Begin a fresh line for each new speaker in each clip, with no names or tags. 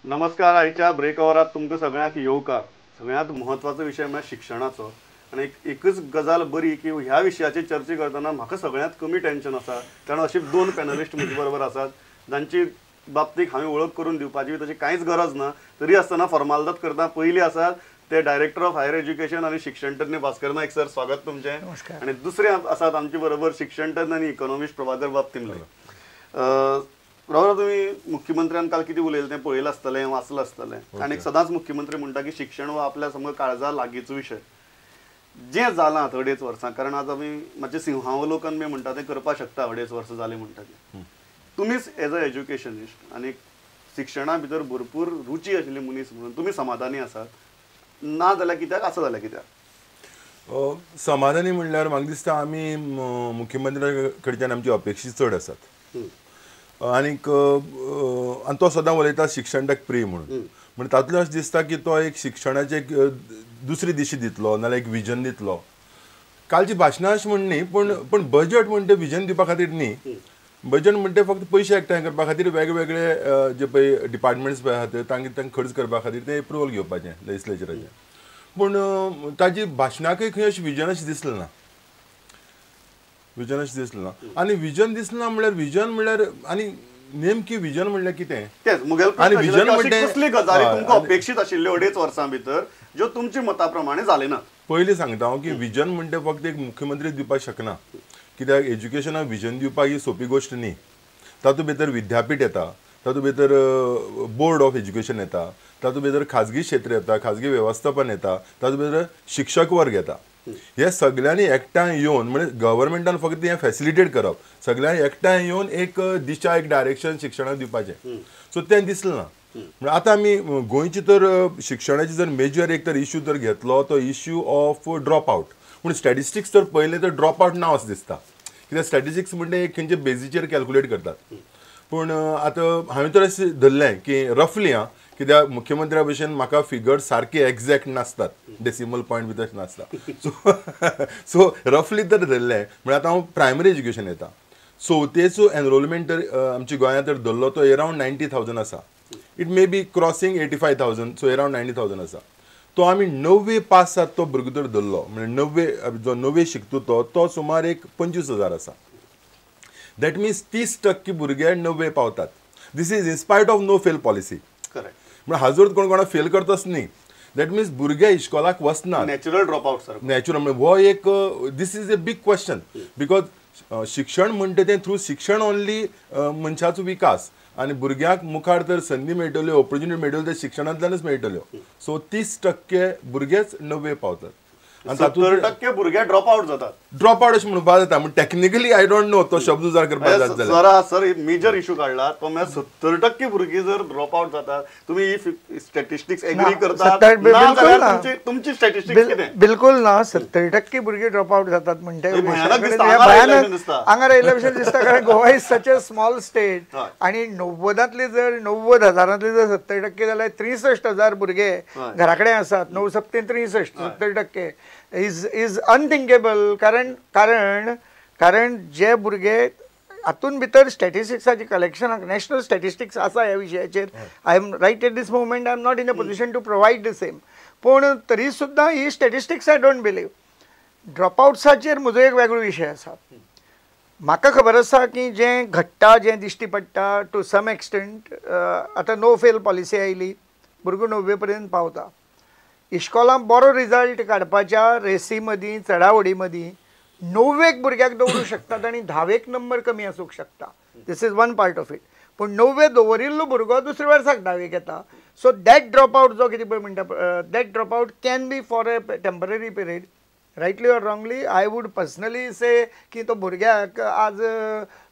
नमस्कार. आयच्या ब्रेक अवरात तुमकां सगळ्यांक येवकार. सगळ्यांत म्हत्वाचो विशय म्हळ्यार शिक्षणाचो. आनी एकच गजाल बरी की ह्या विशयाचेर चर्चा करतना म्हाका सगळ्यांत कमी टेन्शन आसा, कारण असे दोन पॅनलिस्ट म्हजे बरोबर आसात जांची बाबतीक हांवें वळख करून दिवपाची तशी कांयच गरज ना. तरी आसतना फॉर्मालिटी करता पयलीं आसात ते डायरेक्टर ऑफ हायर एज्युकेशन आनी शिक्षण तज्ञ भास्कर नायक सर, स्वागत तुमचें. आनी दुसरे आसात आमचे बरोबर शिक्षण तज्ञ आनी इकॉनॉमिस्ट प्रभाकर बाब तिंबले. बरोबर, तुम्ही मुख्यमंत्र्यान काल कितें उलयलें तें पळयलें आसतलें, वाचलें आसतलें. आनी सदांच मुख्यमंत्री म्हणटा की शिक्षण हो आपल्या समोर काळजा लागींचो विशय. जें जालां 2.5 वर्सां, कारण आज आमी मातशें सिंहावलोकन बी म्हणटा तें करपाक शकता. 2.5 वर्सां जालीं म्हणटा ती तुमीच एज अ एज्युकेशनिस्ट आनी शिक्षणा भितर भरपूर रुची आशिल्ले मनीस म्हणून तुमी समाधानी आसात? ना जाल्यार कित्याक, आसा जाल्यार कित्याक?
समाधानी म्हणल्यार म्हाका दिसता आमी मुख्यमंत्र्या कडच्यान आमची अपेक्षा चड आसात. आनीक तो सदां उलयता शिक्षण टॅक फ्री म्हणून तातूंतल्यान अशें दिसता की तो एक शिक्षणाचे एक दुसरी दिशा दितलो, नाल्यार एक विजन दितलो. कालची भाशणां अशी म्हण न्ही, पण बजट म्हणटा विजन दिवपा खातीर न्ही. बजट म्हणटा फक्त पयशे एकठांय करपा खातीर वेगवेगळे जे पळय डिपार्टमेंट्स पळय आसा तांकां खर्च करपा खातीर तें एप्रुवल घेवपाचें लेजिस्लेचराचें. पूण ताजी भाशणाकय खंय अशें विजन अशें दिसलें ना. विजन अशें दिसलें ना. आनी विजन दिसलें ना म्हणल्यार विजन म्हणल्यार आनी नेमकी विजन म्हणल्यार कितें
आनी विजन म्हणजे कसली गजाली तुमकां अपेक्षीत आशिल्ल्यो 2.5 वर्सां भितर ज्यो तुमच्या मता प्रमाणे जाले ना?
पयलीं सांगता हांव की विजन म्हणटा फक्त एक मुख्यमंत्री दिवपाक शकना, कित्याक एज्युकेशनाक विजन दिवपाक ही सोपी गोश्ट न्ही. तातूंत भितर विद्यापीठ येता, तातूंत भितर बोर्ड ऑफ एज्युकेशन येता, तातूंत भितर खाजगी क्षेत्र येता, खाजगी वेवस्थापन येता, तातूंत भितर शिक्षक वर्ग येता. हे सगळ्यांनी एकठांय येवन म्हणजे गव्हर्मेंटान फक्त हें फॅसिलिटेट करप, सगळ्यांनी एकठांय येवन एक दिशा एक डायरेक्शन शिक्षणाक दिवपाचें. सो तें दिसलें ना. म्हणजे आतां आमी गोंयची तर शिक्षणाची जर मेजर एक तर इश्यू जर घेतलो तो इश्यू ऑफ ड्रॉप आवट. पूण स्टॅटिस्टिक्स जर पळयलें तर ड्रॉप आवट ना असो दिसता, कित्याक स्टॅटिस्टिक्स म्हणजे एक खंयचे बेजीचेर कॅल्कुलेट करतात. पूण आतां हांवें तर अशें धरलें की रफली कित्याक मुख्यमंत्र्या भशेन म्हाका फिगर्स सारके एक्झॅक्ट नासतात, डेसिमल पॉयंट भितर नासता. सो रफली तर धरलें म्हणजे आतां हांव प्रायमरी एज्युकेशन येता. चवथेचो एनरोलमेंट तर आमच्या गोंयांत तर धरलो तो अरावंड 90,000 आसा. It may be crossing 85,000, so around 90,000 आसा. तो आमी 9वे पास जाता तो भुरगो तर धरलो म्हणजे 9वे शिकता तो सुमार एक 25,000 आसा. दॅट मिन्स 30% भुरगे 9वे पावतात. This is in spite of no fail policy. म्हणजे हाजर कोण कोणा फेल करताच न्ही. दॅट मिन्स भुरगे इश्कोलाक वचना,
natural drop out sir.
Natural म्हणजे हो एक this is a big question. Because शिक्षण म्हणटा तें थ्रू शिक्षण ओन्ली मनशाचो विकास आनी भुरग्यांक मुखार तर संदी मेळटल्यो, ऑपॉर्च्युनिटी मेळटल्यो ते शिक्षणांतल्यानच मेळटल्यो. सो 30% भुरगेच 9वे पावतात आनी
70% भुरगे ड्रॉप आवट जातात.
ड्रॉप आवट अशें म्हणपाक जाता. पूण टॅक्निकली आय डोंट नो तो शब्द उजार करपाक जाता जाल्यार
जरा सर मेजर इश्यू काडला तो म्हणजे 70% भुरगीं जर ड्रॉप आवट जातात. तुम्ही ही स्टॅटिस्टिक्स एग्री करतात? तुमची स्टॅटिस्टिक्स कितें?
बिलकुल ना. 70% भुरगे ड्रॉप आवट जातात म्हणटा हांगा राहिल्या भशेन दिसता. कारण Goa is such a small state आणि 90,000 जर 90,000 जर 70% जाल्यार 63,000 भुरगे घरा कडेन आसात. 9 सप्ते 63, 70% इज अनथिंकेबल. कारण जे भुरगे हातून भितर स्टॅटिस्टिक्साची कलेक्शनाक नॅशनल स्टॅटिस्टिक्स आसा ह्या विशयाचेर. I am right at this moment, I am not in a position to provide the same. पूण तरी सुद्दां ही statistics I don't believe. Drop आवट्साचेर म्हजो एक वेगळो विशय आसा. म्हाका खबर आसा की जें घडटा, जें दिश्टी पडटा टू सम एक्सटेंट, आतां नो फेल पॉलिसी आयली, भुरगो 9वे पर्यंत पावता. इश्कोलांत बरो रिजल्ट काडपाच्या रेसी मदीं चडावडी मदीं 9वेक भुरग्याक दवरूंक शकतात आनी 10वेक नंबर कमी आसूंक शकता. This is one part of it. पूण 9वे दवरिल्लो भुरगो दुसऱ्या वर्साक 10वेक येता. सो दॅट ड्रॉप आवट जो कितें पळय म्हणटा, that drop out can be for a temporary period. Rightly or wrongly I would personally say की तो भुरग्याक आज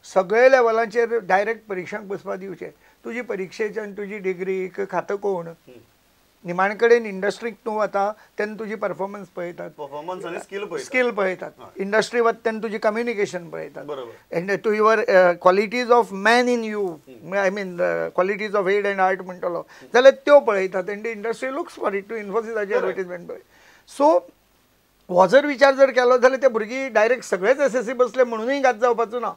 सगळे लेवलांचेर डायरेक्ट परिक्षांक बसपा दिवचें. तुजी परीक्षेच्यान तुजी डिग्रीक खातं कोण? निमाणे कडेन इंडस्ट्रीक तूं वता तेन्ना तुजी परफॉर्मन्स पळयतात,
परफॉर्मन्स आनी
स्कील पळयतात. इंडस्ट्री वता तेन्ना तुजी कम्युनिकेशन पळयतात. And to your qualities of man in you, I mean qualities of head and heart म्हणटलो जाल्यार त्यो पळयतात. And industry looks for it to इन्फोसिसाची एडवर्टिजमेंट पळय. सो हो जर विचार जर केलो जाल्यार ते भुरगीं डायरेक्ट सगळेच SSC बसले म्हणूनय घात जावपाचो ना.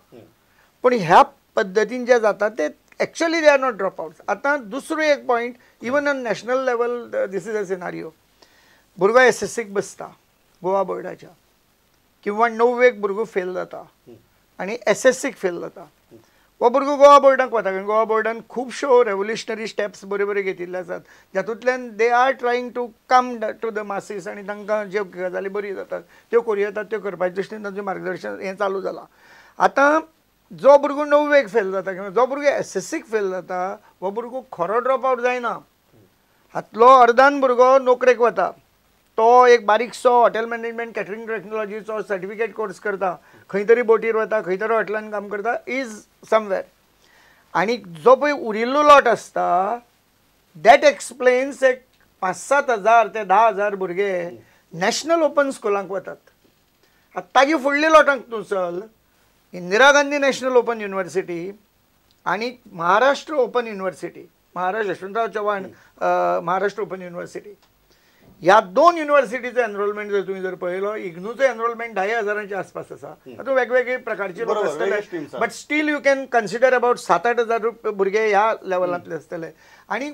पूण ह्या पद्दतीन जें जाता तें actually they are not drop outs. आता दुसरो एक point, even on national level this is a scenario. भुरगो SSCक बसता गोवा बोर्डाच्या, किंवा 9वेक भुरगो फेल जाता आनी SSCक फेल जाता. हो भुरगो गोवा बोर्डाक वता, कारण गोवा बोर्डान खुबश्यो रेवल्युशनरी स्टेप्स बरे बरे घेतिल्ले आसात, जातूंतल्यान they are trying to come to the masses आनी तांकां ज्यो गजाली बरी जातात त्यो करूं येतात त्यो करपाचे दृश्टीन तांचें मार्गदर्शन हें चालू जालां. आतां जो भुरगो 9वेक फेल जाता किंवा जो भुरगो SSCक फेल जाता, हो भुरगो खरो ड्रॉप आउट जायना. हातलो अर्दान भुरगो नोकरेक वता, तो एक बारीकसो हॉटेल मॅनेजमेंट कॅटरिंग टॅक्नॉलॉजीचो सर्टिफिकेट कोर्स करता, खंय तरी बोटीर वता, खंय तरी हॉटेलान काम करता, इज समवेर. आनी जो पळय उरिल्लो लॉट आसता दॅट एक्सप्लेन्स एक 5-7 हजार ते 10,000 भुरगे नॅशनल ओपन स्कुलांक वतात. आतां ताजे फुडल्या लॉटांक तूं चल, Indira Gandhi National Open University आनी Maharashtra Open University, Maharashtra Yashwantrao Chavan Maharashtra Open University, ह्या 2 युनिवर्सिटीचो एनरोलमेंट जर तुम्ही जर पळयलो, इग्नूचो एनरोलमेंट 10,000च्या आसपास आसा. तातूंत वेगवेगळे प्रकारचे लोक आसतले, but still you can consider about 7-8 हजार भुरगे ह्या लेवलांतले आसतले. आनी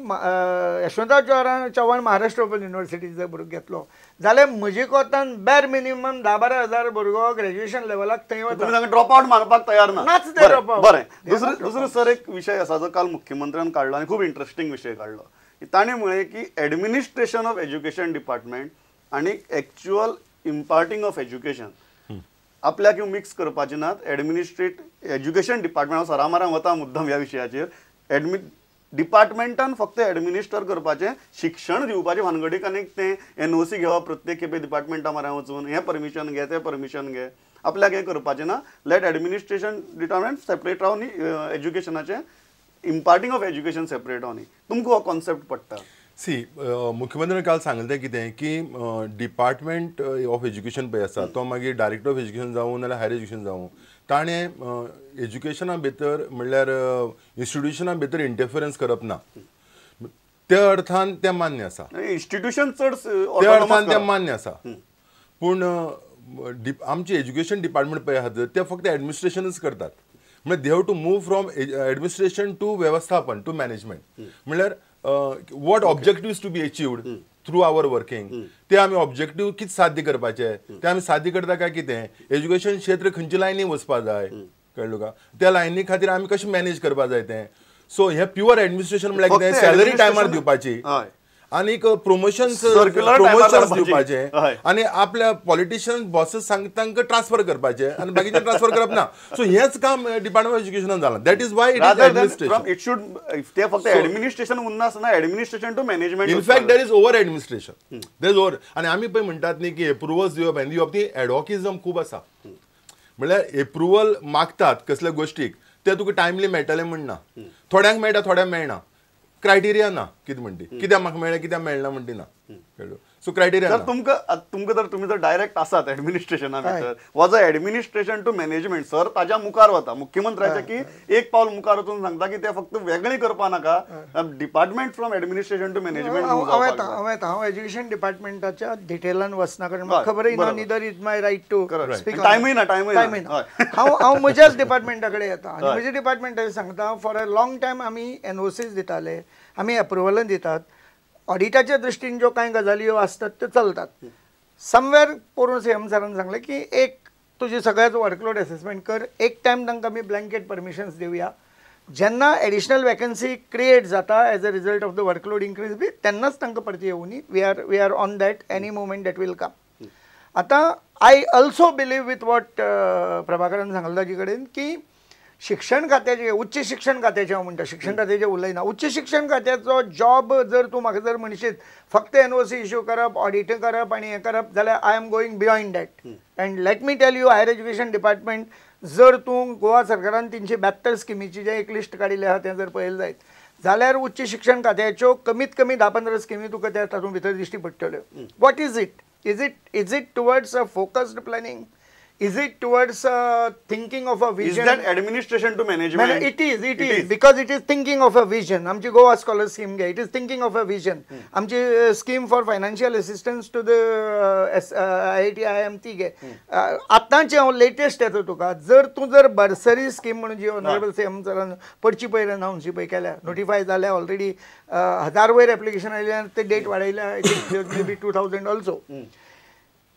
यशवंतराव चव्हाण महाराष्ट्र ओपन युनिवर्सिटी जर भुरगो घेतलो जाल्यार म्हजे कोतान बॅर मिनिमम 10-12 हजार भुरगो ग्रॅज्युएशन लेवलाक थंय वता.
ड्रॉप आउट मारपाक तयार ना.
नाच ते ड्रॉप आउट.
बरें, दुसरो सर एक विषय आसा जो काल मुख्यमंत्र्यान काडलो आनी खूब इंटरेस्टिंग विषय काडलो. ताणें म्हळें की एडमिनिस्ट्रेशन ऑफ एज्युकेशन डिपार्टमेंट आनी एक्च्युअल इम्पार्टिंग ऑफ एज्युकेशन आपल्याक मिक्स करपाचे नात. एज्युकेशन डिपार्टमेंट हांव सरामारा वता मुद्दम ह्या विशयाचेर. डिपार्टमेंटान फक्त एडमिनिस्टर करपाचें, शिक्षण दिवपाचे भानगडीक आनीक तें NOC घेवप प्रत्येक खेपे डिपार्टमेंटा म्हऱ्या वचून हें परमिशन घे तें परमिशन घे, आपल्याक हें करपाचें ना. लेट एडमिनिस्ट्रेशन डिपार्टमेंट सेपरेट रावन एज्युकेशनाचें इम्पार्टिंग ऑफ एज्युकेशन सेपरेट रावन. तुमकां हो कॉन्सेप्ट पडटा?
मुख्यमंत्र्यान काल सांगलें कितें की डिपार्टमेंट ऑफ एज्युकेशन पळय आसा तो मागीर डायरेक्टर ऑफ एज्युकेशन जावं नाल्यार हायर एज्युकेशन जावं, ताणें एज्युकेशना भितर म्हणल्यार इन्स्टिट्युशना भितर इंटरफरन्स करप ना. त्या अर्थान तें मान्य आसा,
इन्स्टिट्यूशन चड
त्या अर्थान तें मान्य आसा. पूण आमचे एज्युकेशन डिपार्टमेंट पळय आहात ते फक्त एडमिनिस्ट्रेशनच करतात. म्हणजे they have to move from administration to वेवस्थापन टू मॅनेजमेंट. म्हणल्यार what objectives to be achieved through our working, ते आमी ऑब्जेक्टीव कितें साध्य करपाचे ते आमी साध्य करता काय कितें, एज्युकेशन क्षेत्र खंयच्या लायनी वचपाक जाय, कळ्ळें तुका, त्या लायनी खातीर आमी कशें मॅनेज करपाक जाय तें. सो हे प्युअर एडमिनिस्ट्रेशन म्हळ्यार कितें, सॅलरी टायमार दिवपाची आनीक प्रमोशन्स दिवपाचे आनी आपल्या पॉलिटिशियन बॉसेस सांगता तांकां ट्रान्सफर करपाचे आनी बाकीचे ट्रान्सफर करप ना. सो हेच काम डिपार्टमेंट ऑफ एज्युकेशनान जालां. That is why it is administration.
It should ते फक्त एडमिनिस्ट्रेशन उरना आसना, administration to management.
In fact there is over administration, there is over. आनी आमी पळय म्हणटात न्ही की एप्रुवल्स दिवप आनी दिवप ती एडवॉकिजम खूब आसा. म्हणल्यार एप्रुवल मागतात कसल्या गोश्टीक ते तुका टायमली मेळटले म्हणना, थोड्यांक मेळटा थोड्यांक मेळना. क्रायटेरिया ना कितें म्हणटी, कित्याक म्हाका मेळ्ळें कित्याक मेळना म्हणटी ना. सो क्रायटेरिया
तुमकां जर तुमी जर डायरेक्ट आसात एडमिनिस्ट्रेशना भितर, हो जो एडमिनिस्ट्रेशन टू मॅनेजमेंट सर ताज्या मुखार वता मुख्यमंत्र्याचे की एक पावल मुखार वचून सांगता की ते फक्त वेगळी करपा नाका, department from administration to management.
हांव एज्युकेशन डिपार्टमेंटाच्या डिटेलान वचना, कारण म्हाका खबर ना neither is my right to speak.
टायमूय ना.
हांव म्हज्याच डिपार्टमेंटा कडेन येता आनी म्हज्या डिपार्टमेंटाचें सांगता. फॉर अ लॉंग टायम आमी NOCs दिताले, आमी एप्रुवल दितात. ऑडिटाच्या दृश्टीन ज्यो कांय गजाली आसतात त्यो चलतात. समवेर पोरून CM सरान सांगलें की एक तुजी सगळ्याचो वर्कलोड असेसमेंट कर, एक टायम तांकां आमी ब्लँकेट परमिशन्स दिवया. जेन्ना एडिशनल वॅकन्सी क्रिएट जाता as a result of the workload increase बी तेन्नाच तांकां परती येवनी. We are on that any moment that will come. आतां I also believe with what प्रभाकरान सांगलें ताजे कडेन की शिक्षण खात्याचे, उच्च शिक्षण खात्याचे हांव म्हणटा, शिक्षण खात्याचे उलयना, उच्च शिक्षण खात्याचो जॉब जर तूं म्हाका जर म्हणशीत फक्त NOC इश्यू करप, ऑडिट करप आनी हें करप जाल्यार I am going beyond that. And let me tell you, higher education department जर तूं गोवा सरकारान 372 स्किमीची जे एक लिस्ट काडिल्लें आहा तें जर पळयलें जायत जाल्यार उच्च शिक्षण खात्याच्यो कमीत कमी 10-15 स्किमी तुका त्या तातूंत भितर दिश्टी पडटल्यो. What is it? Is it towards a focused planning? Is it towards thinking of a
Is
vision?
that administration to management?
It is because it is thinking of a vision. आमची गोवा स्कॉलर स्कीम घे, it is thinking of a vision. आमची scheme for financial assistance to the IIT IIM ती घे. आतांचे हांव latest येता तुका, जर बर्सरी scheme म्हणून जी ऑनरेबल सीएम सरान पडची पयर अनाउन्स पळय केल्या, नोटिफाय जाल्या ऑलरेडी 1000 वयर एप्लिकेशन आयल्या, ते डेट वाडयल्या, मे बी 2000 ऑल्सो.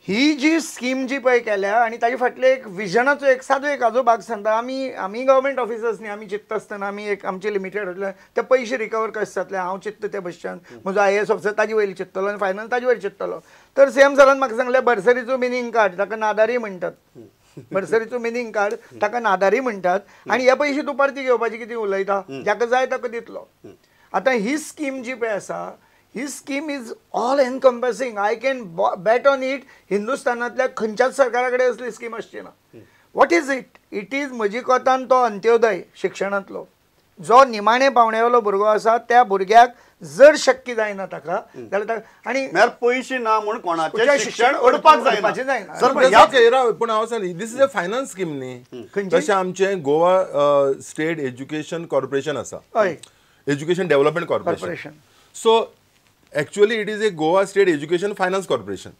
ही जी स्कीम जी पळय केल्या आनी ताजे फाटले एक विजनाचो एक सादो एक हाजो भाग सांगता. आमी गव्हर्मेंट ऑफिसर्स न्ही, आमी चिंतता आसतना आमी एक आमचे लिमिटेड ते पयशे रिकवर कशे जातले, हांव चिंतता त्या भशेन, म्हजो IAS ऑफिसर ताजे वयली चिंततलो आनी फायनल ताजे वयर चिंततलो. तर सीएम सरान म्हाका सांगलें बर्सरीचो मिनींग काड, ताका नादारी म्हणटात. बर्सरीचो मिनींग काड, ताका नादारी म्हणटात, आनी हे पयशे तूं परती घेवपाची कितें उलयता, जाका जाय ताका दितलो. आतां ही स्कीम जी पळय आसा, ही scheme is all encompassing. I can bet on it, हिंदुस्थानातल्या खंयच्याच सरकारा कडेन असली स्कीम आसची ना. What is it? It is म्हजी कोतान तो अंत्योदय शिक्षणांतलो. जो निमाणे पावण्यावेलो भुरगो आसा त्या भुरग्याक जर शक्य जायना ताका जाल्यार आनी
पयशे ना म्हूण कोणाचें शिक्षण अडपाक जायना.
पूण हांव सांगली this is a finance scheme न्ही. तशें आमचें गोवा स्टेट एज्युकेशन कॉर्पोरेशन आसा, education development corporation. So actually it is a Goa State Education Finance Corporation.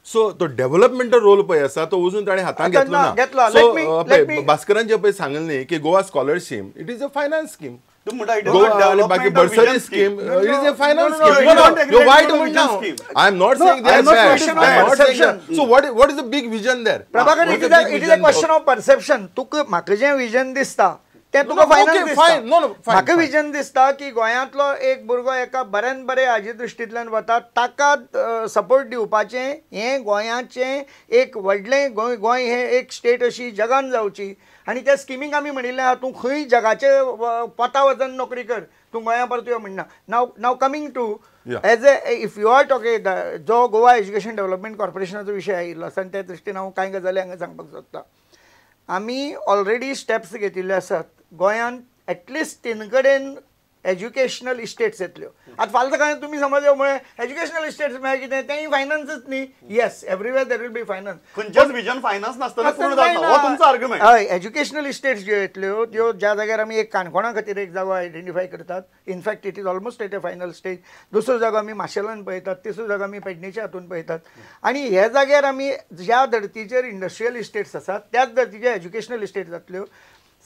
So तो डेव्हलपमेंट रोल पळय आसा तो अजून ताणें हातांत घेतलो ना. सो भास्करान जे पळय सांगलें न्ही की Goa scholarship it is a finance scheme. बाकी bursary scheme it is a finance scheme. You वायट म्हणना, I am not saying that bad. So what is the big vision there?
Prabhakar, it is a question of perception. तुका म्हाका जें vision दिसता ते तुका final दिसता. म्हाका विजन दिसता की गोंयांतलो एक भुरगो एका बऱ्यान बरे हाजे दृश्टींतल्यान वता, ताका सपोर्ट दिवपाचें हें गोंयाचें एक व्हडलें गोंय हें एक स्टेट अशी जगान जावची. आनी त्या स्किमीक आमी म्हणिल्लें आहा तूं खंय जगाचे पोता वचून नोकरी कर, तूं गोंया परत यो म्हणना. Now coming to as if you are talking जो गोवा एज्युकेशन डेव्हलपमेंट कॉर्पोरेशनाचो विशय आयिल्लो आसा, आनी त्या दृश्टीन हांव कांय गजाली हांगा सांगपाक सोदतां. आमी ऑलरेडी स्टेप्स घेतिल्ले आसात. गोंयांत एटलिस्ट 3 कडेन एज्युकेशनल इस्टेट्स येतल्यो. आतां फाल्यां सकाळीं तुमी समज म्हळें एज्युकेशनल इस्टेट्स म्हळ्यार कितें, तेंय फायनान्सच न्ही. Yes, everywhere there will be finance.
खंयचेच विजन फायनान्स नासतना पूर्ण जाता हो तुमचो आर्ग्युमेंट.
हय, एज्युकेशनल इस्टेट्स ज्यो येतल्यो त्यो ज्या जाग्यार आमी एक काणकोणा खातीर एक जागो आयडेंटिफाय करतात. In fact it is almost at a final stage. दुसरो जागो आमी माशेलान पळयतात, तिसरो जागो आमी पेडणेच्या हातून पळयतात. आनी ह्या जाग्यार आमी ज्या धर्तीचेर इंडस्ट्रियल इस्टेट्स आसात त्याच धर्तीचे एज्युकेशनल इस्टेट्स जातल्यो.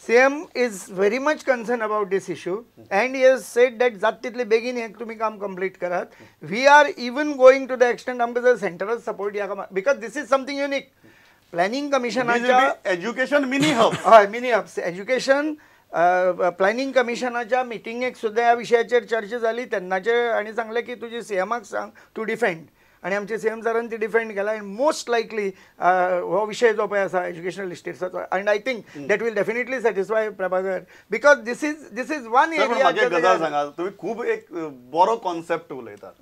CM is very much concerned about this issue and he has said that जात तितले बेगीन हे तुम्ही काम कंप्लीट करात. We are even going to the extent आमकां जर सेंट्रल सपोर्ट या because this is something unique. Planning कमिशनाच्या
एज्युकेशन मिनी हब,
हय मिनी हब्स एज्युकेशन प्लॅनिंग कमिशनाच्या मिटिंगेक सुद्दां ह्या विशयाचेर चर्चा जाली तेन्नाचे आनी सांगलें की तुजी CMाक सांग टू डिफेंड. आणि आमचे CM सरान ती डिफेंड केला. अँड मोस्ट लायकली हो विषय जो पळय आसा एज्युकेशनल इस्टेट्साचो, and I think that will definitely satisfy Prabhakar because this is one area.
गजाल सांगा, तुम्ही खूब एक बरो कॉन्सेप्ट उलयतात.